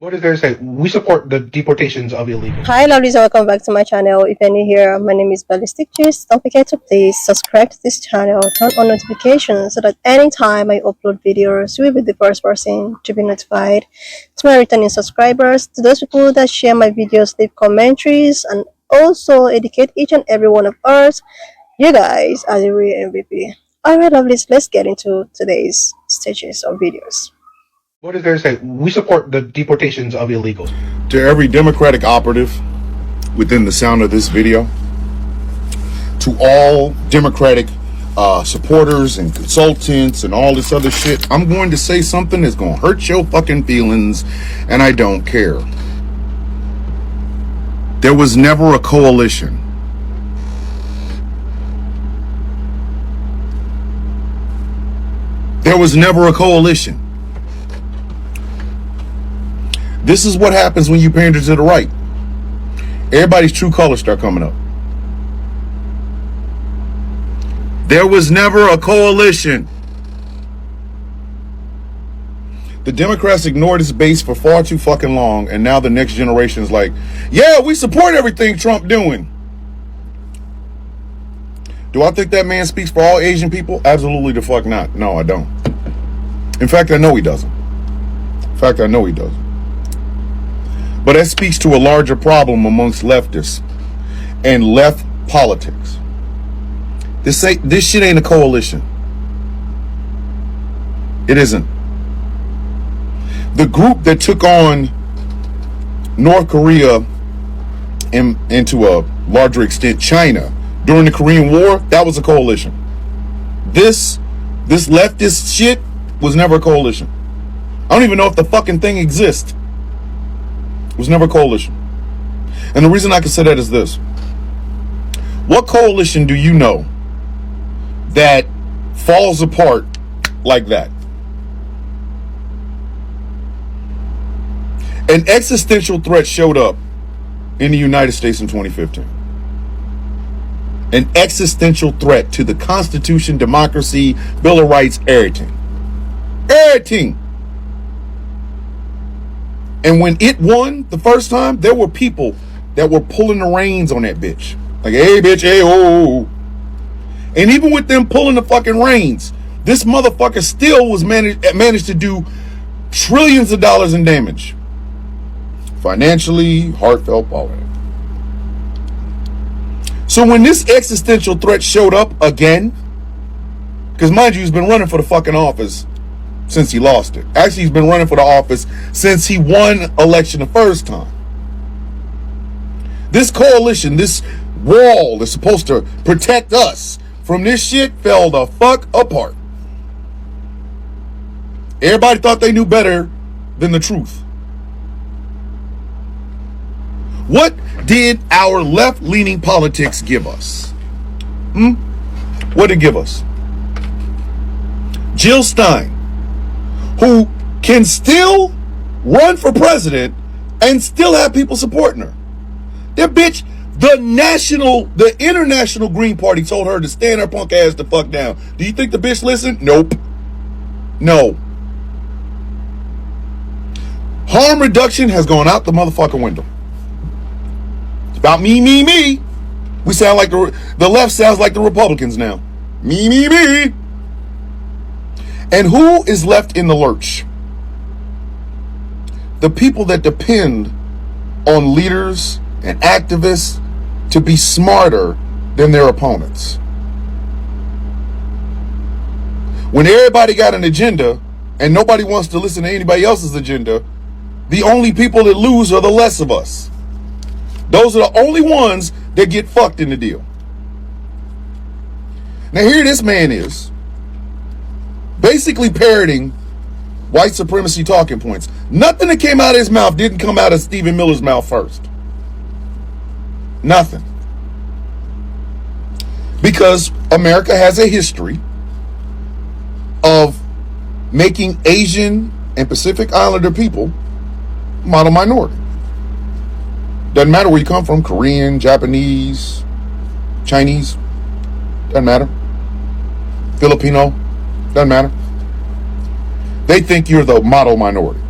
What is there to say? We support the deportations of illegals. Hi lovelies, welcome back to my channel. If you're new here, my name is Ballistic Gist. Don't forget to please subscribe to this channel, turn on notifications so that anytime I upload videos, you will be the first person to be notified. To my returning subscribers, to those people that share my videos, leave commentaries, and also educate each and every one of us, you guys are the real MVP. Alright lovelies, let's get into today's stages of videos. What is there to say? We support the deportations of illegals. To every Democratic operative within the sound of this video, to all Democratic supporters and consultants and all this other shit, I'm going to say something that's going to hurt your fucking feelings, and I don't care. There was never a coalition. There was never a coalition. This is what happens when you pander to the right. Everybody's true colors start coming up. There was never a coalition. The Democrats ignored this base for far too fucking long, and now the next generation is like, yeah, we support everything Trump doing. Do I think that man speaks for all Asian people? Absolutely the fuck not. No, I don't. In fact, I know he doesn't. But that speaks to a larger problem amongst leftists and left politics. This shit ain't a coalition. It isn't. The group that took on North Korea and to a larger extent China during the Korean War, that was a coalition. This leftist shit was never a coalition. I don't even know if the fucking thing exists. It was never a coalition. And the reason I can say that is this. What coalition do you know that falls apart like that? An existential threat showed up in the United States in 2015. An existential threat to the Constitution, democracy, Bill of Rights, everything. Everything. And when it won the first time, there were people that were pulling the reins on that bitch. Like, hey, bitch, hey, oh. And even with them pulling the fucking reins, this motherfucker still was managed to do trillions of dollars in damage. Financially, heartfelt, all that. So when this existential threat showed up again, because mind you, he's been running for the fucking office since he lost it. Actually, he's been running for the office since he won election the first time. This coalition, this wall that's supposed to protect us from this shit fell the fuck apart. Everybody thought they knew better than the truth. What did our left-leaning politics give us? What did it give us? Jill Stein, who can still run for president and still have people supporting her. That bitch, the International Green Party told her to stand her punk ass the fuck down. Do you think the bitch listened? Nope. No. Harm reduction has gone out the motherfucking window. It's about me, me, me. We sound like the left sounds like the Republicans now. Me, me, me. And who is left in the lurch? The people that depend on leaders and activists to be smarter than their opponents. When everybody got an agenda and nobody wants to listen to anybody else's agenda, the only people that lose are the less of us. Those are the only ones that get fucked in the deal. Now here this man is, basically parroting white supremacy talking points. Nothing that came out of his mouth didn't come out of Stephen Miller's mouth first. Nothing. Because America has a history of making Asian and Pacific Islander people model minority. Doesn't matter where you come from, Korean, Japanese, Chinese, doesn't matter. Filipino, doesn't matter. They think you're the model minority.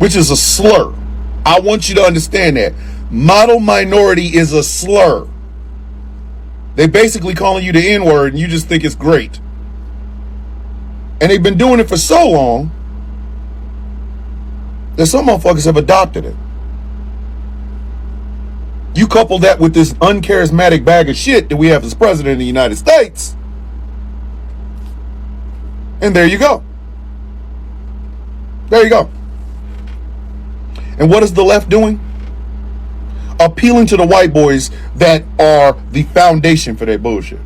which is a slur. I want you to understand that. Model minority is a slur. They basically calling you the N-word and you just think it's great. And they've been doing it for so long that some motherfuckers have adopted it. You couple that with this uncharismatic bag of shit that we have as president of the United States, and there you go. There you go. And what is the left doing? Appealing to the white boys that are the foundation for their bullshit.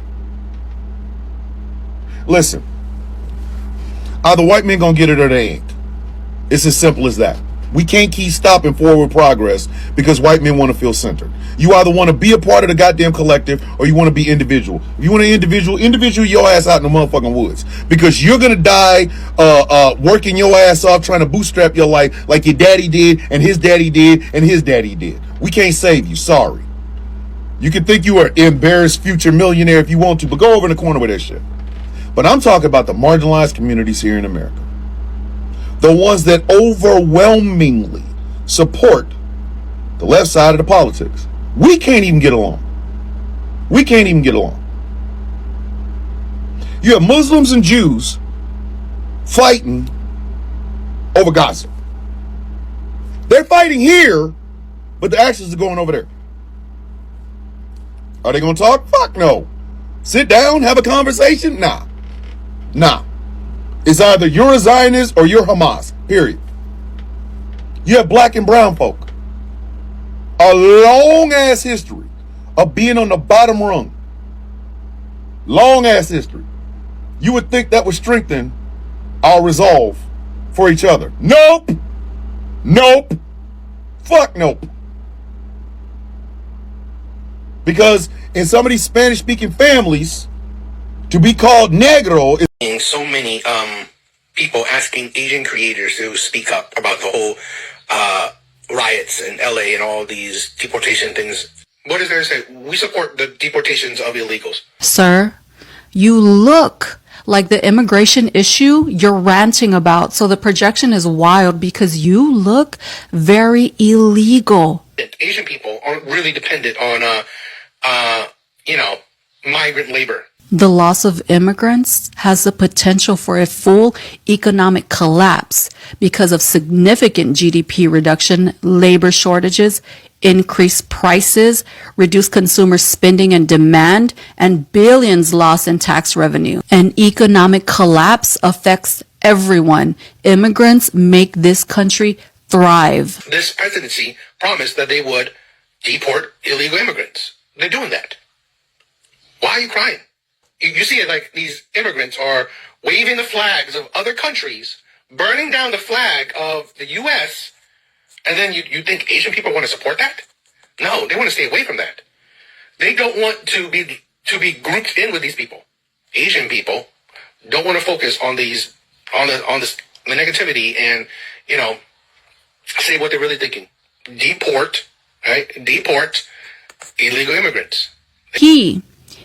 Listen, either white men gonna get it or they ain't. It's as simple as that. We can't keep stopping forward progress because white men want to feel centered. You either want to be a part of the goddamn collective or you want to be individual. If you want to individual your ass out in the motherfucking woods, because you're gonna die working your ass off trying to bootstrap your life like your daddy did and his daddy did and his daddy did. We can't save you. Sorry. You can think you are an embarrassed future millionaire if you want to, but go over in the corner with that shit. But I'm talking about the marginalized communities here in America. The ones that overwhelmingly support the left side of the politics. We can't even get along. We can't even get along. You have Muslims and Jews fighting over Gaza. They're fighting here, but the actions are going over there. Are they going to talk? Fuck no. Sit down, have a conversation? Nah. It's either you're a Zionist or you're Hamas, period. You have black and brown folk. A long-ass history of being on the bottom rung. Long-ass history. You would think that would strengthen our resolve for each other. Nope. Fuck nope. Because in some of these Spanish-speaking families, to be called negro is... So many people asking Asian creators to speak up about the whole riots in LA and all these deportation things. What is there to say? We support the deportations of illegals. Sir, you look like the immigration issue you're ranting about. So the projection is wild because you look very illegal. Asian people aren't really dependent on, migrant labor. The loss of immigrants has the potential for a full economic collapse because of significant GDP reduction, labor shortages, increased prices, reduced consumer spending and demand, and billions lost in tax revenue. An economic collapse affects everyone. Immigrants make this country thrive. This presidency promised that they would deport illegal immigrants. They're doing that. Why are you crying? You see it like these immigrants are waving the flags of other countries, burning down the flag of the U.S., and then you think Asian people want to support that? No, they want to stay away from that. They don't want to be grouped in with these people. Asian people don't want to focus on the negativity and, say what they're really thinking. Deport, right? Deport illegal immigrants.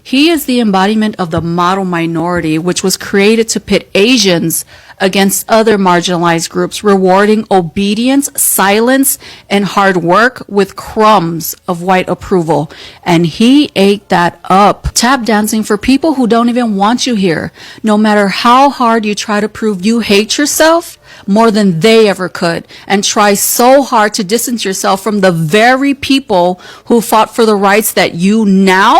He is the embodiment of the model minority, which was created to pit Asians against other marginalized groups, rewarding obedience, silence, and hard work with crumbs of white approval. And he ate that up. Tap dancing for people who don't even want you here. No matter how hard you try to prove you hate yourself more than they ever could, and try so hard to distance yourself from the very people who fought for the rights that you now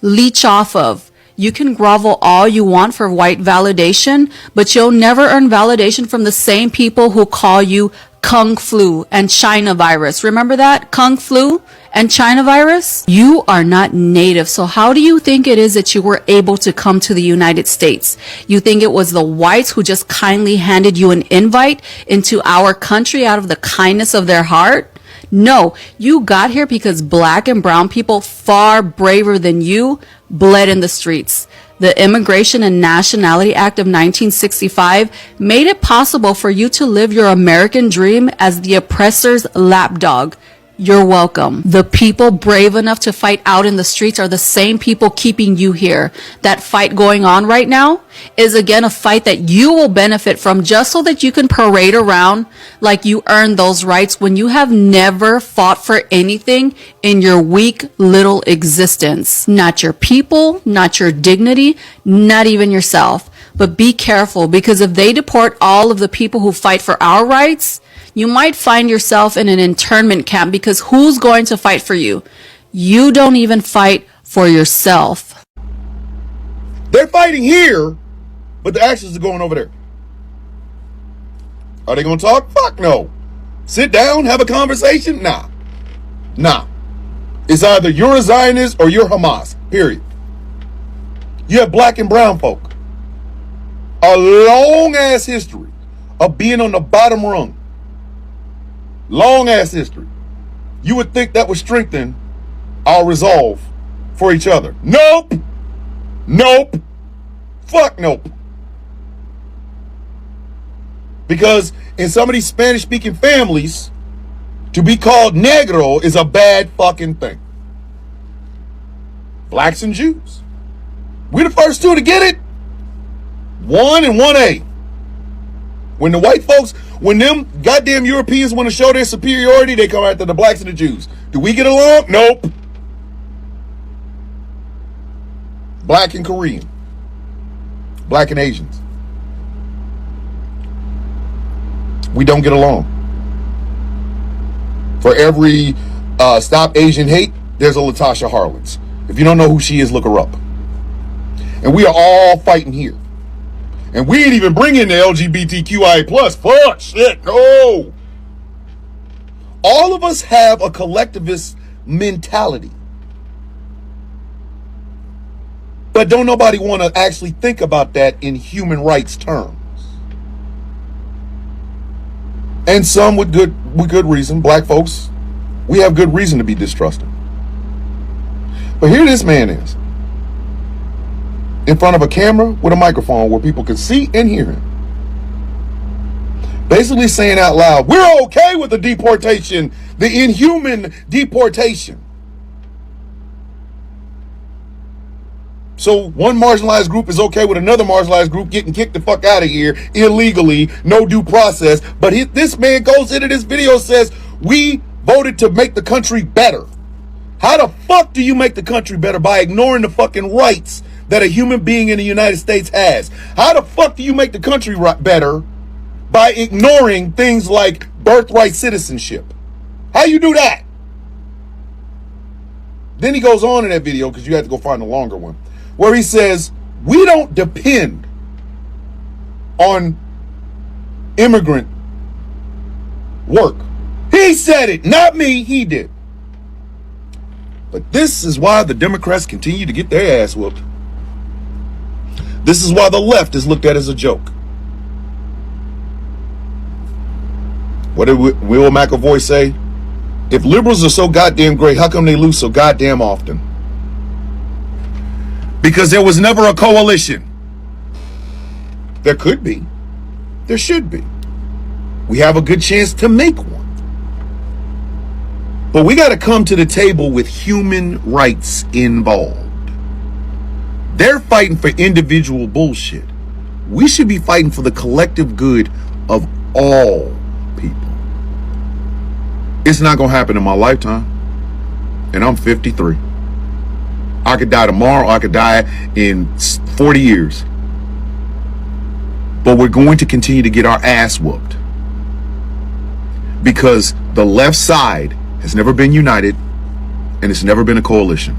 leech off of. You can grovel all you want for white validation, but you'll never earn validation from the same people who call you Kung Flu and China virus. Remember that? Kung Flu and China virus? You are not native. So how do you think it is that you were able to come to the United States? You think it was the whites who just kindly handed you an invite into our country out of the kindness of their heart? No, you got here because black and brown people, far braver than you, bled in the streets. The Immigration and Nationality Act of 1965 made it possible for you to live your American dream as the oppressor's lapdog. you're welcome. The people brave enough to fight out in the streets are the same people keeping you here. That fight going on right now is again a fight that you will benefit from just so that you can parade around like you earned those rights when you have never fought for anything in your weak little existence. Not your people, not your dignity, not even yourself. But be careful, because if they deport all of the people who fight for our rights, you might find yourself in an internment camp, because who's going to fight for you? You don't even fight for yourself. They're fighting here, but the actions are going over there. Are they going to talk? Fuck no. Sit down, have a conversation? Nah. It's either you're a Zionist or you're Hamas, period. You have black and brown folk. A long-ass history of being on the bottom rung. Long-ass history. You would think that would strengthen our resolve for each other. Nope. Fuck nope. Because in some of these Spanish-speaking families, to be called negro is a bad fucking thing. Blacks and Jews. We're the first two to get it. 1 and 1A. When the white folks, when them goddamn Europeans want to show their superiority, they come after the blacks and the Jews. Do we get along? Nope. Black and Korean. Black and Asians. We don't get along. For every Stop Asian Hate, there's a Latasha Harlins. If you don't know who she is, look her up. And we are all fighting here. And we ain't even bringing the LGBTQIA+. Fuck, shit, no. All of us have a collectivist mentality. But don't nobody want to actually think about that in human rights terms. And some with good reason. Black folks, we have good reason to be distrusting. But here this man is, in front of a camera with a microphone where people can see and hear him, basically saying out loud, we're okay with the deportation, the inhuman deportation. So one marginalized group is okay with another marginalized group getting kicked the fuck out of here illegally, no due process. But this man goes into this video, says, we voted to make the country better. How the fuck do you make the country better? By ignoring the fucking rights that a human being in the United States has. How the fuck do you make the country better? By ignoring things like birthright citizenship. How you do that? Then he goes on in that video, because you have to go find a longer one, where he says, we don't depend on immigrant work. He said it, not me, he did. But this is why the Democrats continue to get their ass whooped. This is why the left is looked at as a joke. What did Will McAvoy say? If liberals are so goddamn great, how come they lose so goddamn often? Because there was never a coalition. There could be. There should be. We have a good chance to make one. But we got to come to the table with human rights involved. They're fighting for individual bullshit. We should be fighting for the collective good of all people. It's not going to happen in my lifetime. And I'm 53. I could die tomorrow. I could die in 40 years. But we're going to continue to get our ass whooped. Because the left side has never been united, and it's never been a coalition.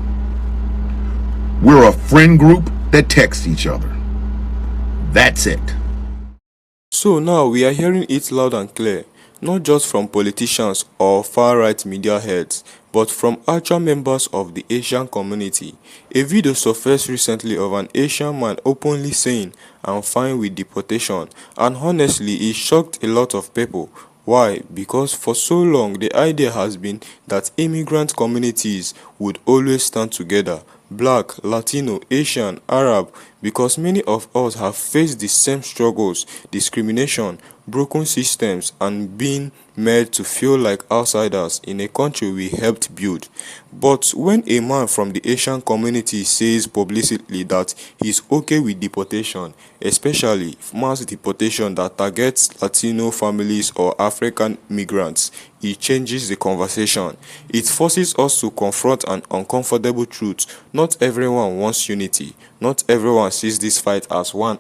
We're a friend group that texts each other. That's it. So now we are hearing it loud and clear, not just from politicians or far-right media heads, but from actual members of the Asian community. A video surfaced recently of an Asian man openly saying, "I'm fine with deportation," and honestly it shocked a lot of people. Why? Because for so long the idea has been that immigrant communities would always stand together. Black, Latino, Asian, Arab, because many of us have faced the same struggles, discrimination, broken systems, and being made to feel like outsiders in a country we helped build. But when a man from the Asian community says publicly that he's okay with deportation, especially mass deportation that targets Latino families or African migrants, it changes the conversation. It forces us to confront an uncomfortable truth. Not everyone wants unity. Not everyone sees this fight as one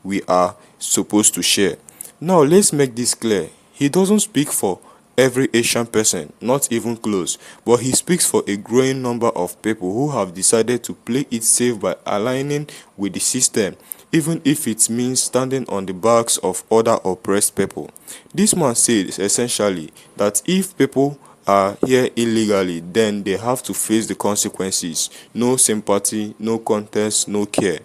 we are supposed to share. Now let's make this clear. He doesn't speak for every Asian person, not even close, but he speaks for a growing number of people who have decided to play it safe by aligning with the system, even if it means standing on the backs of other oppressed people. This man says essentially that if people are here illegally, then they have to face the consequences. No sympathy, no contest, no care.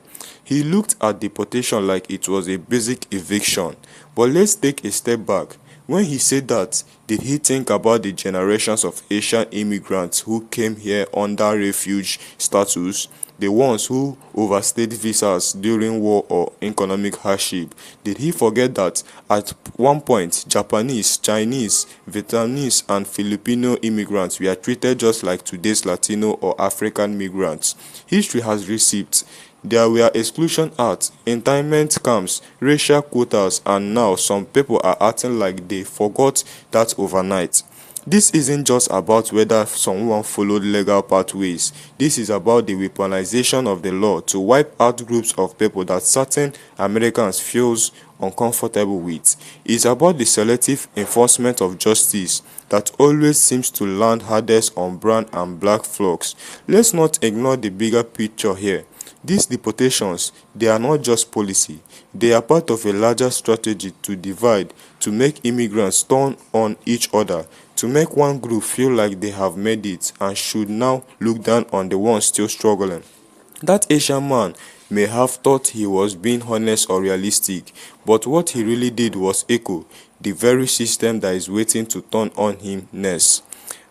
He looked at deportation like it was a basic eviction. But let's take a step back. When he said that, did he think about the generations of Asian immigrants who came here under refuge status? The ones who overstayed visas during war or economic hardship? Did he forget that at one point Japanese, Chinese, Vietnamese, and Filipino immigrants were treated just like today's Latino or African migrants? History has receipts. There were exclusion acts, internment camps, racial quotas, and now some people are acting like they forgot that overnight. This isn't just about whether someone followed legal pathways. This is about the weaponization of the law to wipe out groups of people that certain Americans feels uncomfortable with. It's about the selective enforcement of justice that always seems to land hardest on brown and black folks. Let's not ignore the bigger picture here. These deportations, they are not just policy. They are part of a larger strategy to divide, to make immigrants turn on each other, to make one group feel like they have made it and should now look down on the ones still struggling. That Asian man may have thought he was being honest or realistic, but what he really did was echo the very system that is waiting to turn on him next.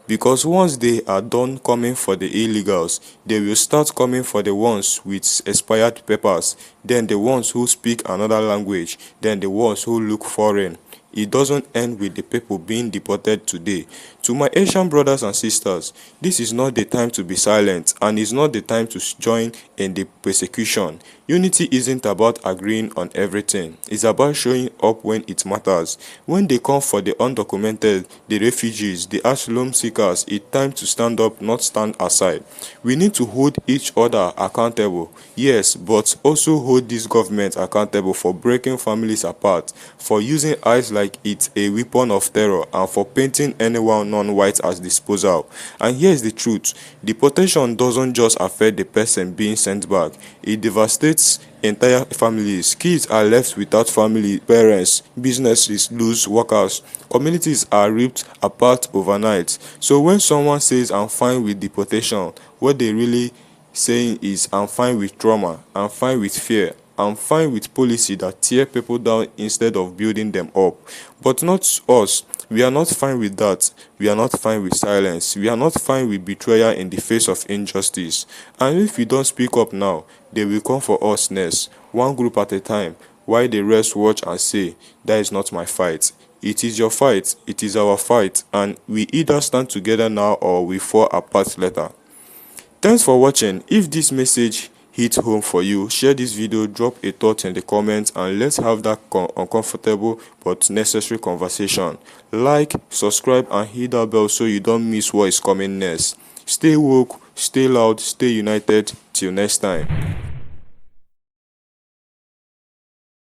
Because once they are done coming for the illegals, they will start coming for the ones with expired papers, then the ones who speak another language, then the ones who look foreign. It doesn't end with the people being deported today. To my Asian brothers and sisters, this is not the time to be silent, and it's not the time to join in the persecution. Unity isn't about agreeing on everything. It's about showing up when it matters. When they come for the undocumented, the refugees, the asylum seekers, it's time to stand up, not stand aside. We need to hold each other accountable, yes, but also hold this government accountable for breaking families apart, for using ICE like it's a weapon of terror, and for painting anyone non-white as disposal. And here's the truth: deportation doesn't just affect the person being sent back, it devastates entire families. Kids are left without family, parents, businesses lose workers, communities are ripped apart overnight. So when someone says I'm fine with deportation, what they really saying is I'm fine with trauma, I'm fine with fear, I'm fine with policy that tear people down instead of building them up. But not us. We are not fine with that. We are not fine with silence. We are not fine with betrayal in the face of injustice. And if we don't speak up now, they will come for us next, one group at a time, while the rest watch and say, that is not my fight. It is your fight, it is our fight, and we either stand together now or we fall apart later. Thanks for watching. If this message hit home for you, share this video, drop a thought in the comments, and let's have that uncomfortable but necessary conversation. Like, subscribe, and hit that bell so you don't miss what is coming next. Stay woke, stay loud, stay united. Till next time.